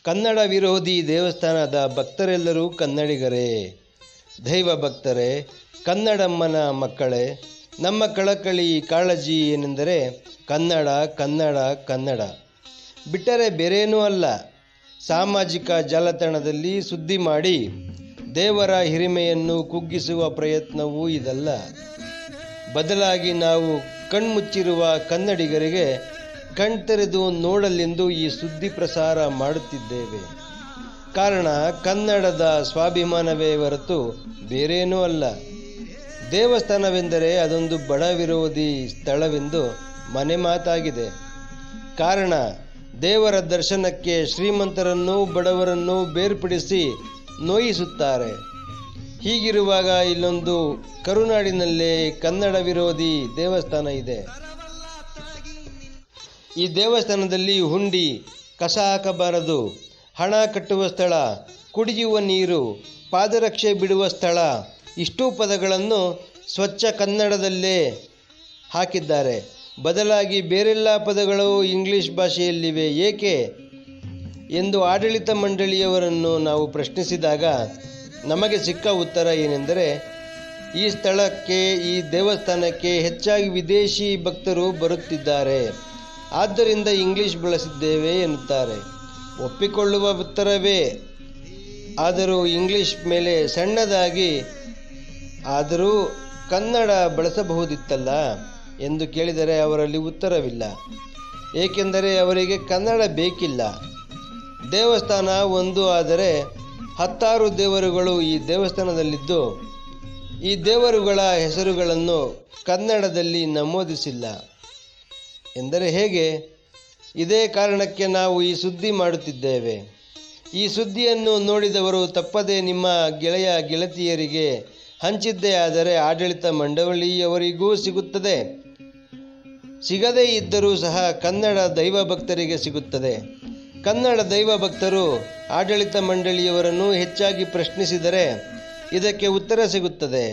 ಕನ್ನಡ ವಿರೋಧಿ ದೇವಸ್ಥಾನದ ಭಕ್ತರೆಲ್ಲರೂ ಕನ್ನಡಿಗರೇ. ದೈವ ಭಕ್ತರೇ, ಕನ್ನಡಮ್ಮನ ಮಕ್ಕಳೇ, ನಮ್ಮ ಕಳಕಳಿ ಕಾಳಜಿ ಏನೆಂದರೆ ಕನ್ನಡ ಕನ್ನಡ ಕನ್ನಡ ಬಿಟ್ಟರೆ ಬೇರೇನೂ ಅಲ್ಲ. ಸಾಮಾಜಿಕ ಜಾಲತಾಣದಲ್ಲಿ ಸುದ್ದಿ ಮಾಡಿ ದೇವರ ಹಿರಿಮೆಯನ್ನು ಕುಗ್ಗಿಸುವ ಪ್ರಯತ್ನವೂ ಇದಲ್ಲ. ಬದಲಾಗಿ ನಾವು ಕಣ್ಮುಚ್ಚಿರುವ ಕನ್ನಡಿಗರಿಗೆ ಕಣ್ತೆರೆದು ನೋಡಲೆಂದು ಈ ಸುದ್ದಿ ಪ್ರಸಾರ ಮಾಡುತ್ತಿದ್ದೇವೆ. ಕಾರಣ ಕನ್ನಡದ ಸ್ವಾಭಿಮಾನವೇ ಹೊರತು ಬೇರೇನೂ ಅಲ್ಲ. ದೇವಸ್ಥಾನವೆಂದರೆ ಅದೊಂದು ಬಡ ವಿರೋಧಿ ಸ್ಥಳವೆಂದು ಮನೆ ಮಾತಾಗಿದೆ. ಕಾರಣ ದೇವರ ದರ್ಶನಕ್ಕೆ ಶ್ರೀಮಂತರನ್ನು ಬಡವರನ್ನು ಬೇರ್ಪಡಿಸಿ ನೋಯಿಸುತ್ತಾರೆ. ಹೀಗಿರುವಾಗ ಇಲ್ಲೊಂದು ಕರುನಾಡಿನಲ್ಲೇ ಕನ್ನಡ ವಿರೋಧಿ ದೇವಸ್ಥಾನ ಇದೆ. ಈ ದೇವಸ್ಥಾನದಲ್ಲಿ ಹುಂಡಿ, ಕಸ ಹಾಕಬಾರದು, ಹಣ ಕಟ್ಟುವ ಸ್ಥಳ, ಕುಡಿಯುವ ನೀರು, ಪಾದರಕ್ಷೆ ಬಿಡುವ ಸ್ಥಳ ಇಷ್ಟೂ ಪದಗಳನ್ನು ಸ್ವಚ್ಛ ಕನ್ನಡದಲ್ಲೇ ಹಾಕಿದ್ದಾರೆ. ಬದಲಾಗಿ ಬೇರೆಲ್ಲ ಪದಗಳು ಇಂಗ್ಲಿಷ್ ಭಾಷೆಯಲ್ಲಿವೆ ಏಕೆ ಎಂದು ಆಡಳಿತ ಮಂಡಳಿಯವರನ್ನು ನಾವು ಪ್ರಶ್ನಿಸಿದಾಗ ನಮಗೆ ಸಿಕ್ಕ ಉತ್ತರ ಏನೆಂದರೆ, ಈ ಸ್ಥಳಕ್ಕೆ, ಈ ದೇವಸ್ಥಾನಕ್ಕೆ ಹೆಚ್ಚಾಗಿ ವಿದೇಶಿ ಭಕ್ತರು ಬರುತ್ತಿದ್ದಾರೆ, ಆದ್ದರಿಂದ ಇಂಗ್ಲಿಷ್ ಬಳಸಿದ್ದೇವೆ ಎನ್ನುತ್ತಾರೆ. ಒಪ್ಪಿಕೊಳ್ಳುವ ಉತ್ತರವೇ. ಆದರೂ ಇಂಗ್ಲಿಷ್ ಮೇಲೆ ಸಣ್ಣದಾಗಿ ಆದರೂ ಕನ್ನಡ ಬಳಸಬಹುದಿತ್ತಲ್ಲ ಎಂದು ಕೇಳಿದರೆ ಅವರಲ್ಲಿ ಉತ್ತರವಿಲ್ಲ. ಏಕೆಂದರೆ ಅವರಿಗೆ ಕನ್ನಡ ಬೇಕಿಲ್ಲ. ದೇವಸ್ಥಾನ ಒಂದು ಆದರೆ 10 ದೇವರುಗಳು ಈ ದೇವಸ್ಥಾನದಲ್ಲಿದ್ದು ಈ ದೇವರುಗಳ ಹೆಸರುಗಳನ್ನು ಕನ್ನಡದಲ್ಲಿ ನಮೂದಿಸಿಲ್ಲ ಎಂದರೆ ಹೇಗೆ? ಇದೇ ಕಾರಣಕ್ಕೆ ನಾವು ಈ ಸುದ್ದಿ ಮಾಡುತ್ತಿದ್ದೇವೆ. ಈ ಸುದ್ದಿಯನ್ನು ನೋಡಿದವರು ತಪ್ಪದೆ ನಿಮ್ಮ ಗೆಳೆಯ ಗೆಳತಿಯರಿಗೆ ಹಂಚಿದ್ದೇ ಆದರೆ ಆಡಳಿತ ಮಂಡಳಿಯವರಿಗೂ ಸಿಗುತ್ತದೆ. ಸಿಗದೇ ಇದ್ದರೂ ಸಹ ಕನ್ನಡ ದೈವ ಭಕ್ತರಿಗೆ ಸಿಗುತ್ತದೆ. ಕನ್ನಡ ದೈವ ಭಕ್ತರು ಆಡಳಿತ ಮಂಡಳಿಯವರನ್ನು ಹೆಚ್ಚಾಗಿ ಪ್ರಶ್ನಿಸಿದರೆ ಇದಕ್ಕೆ ಉತ್ತರ ಸಿಗುತ್ತದೆ.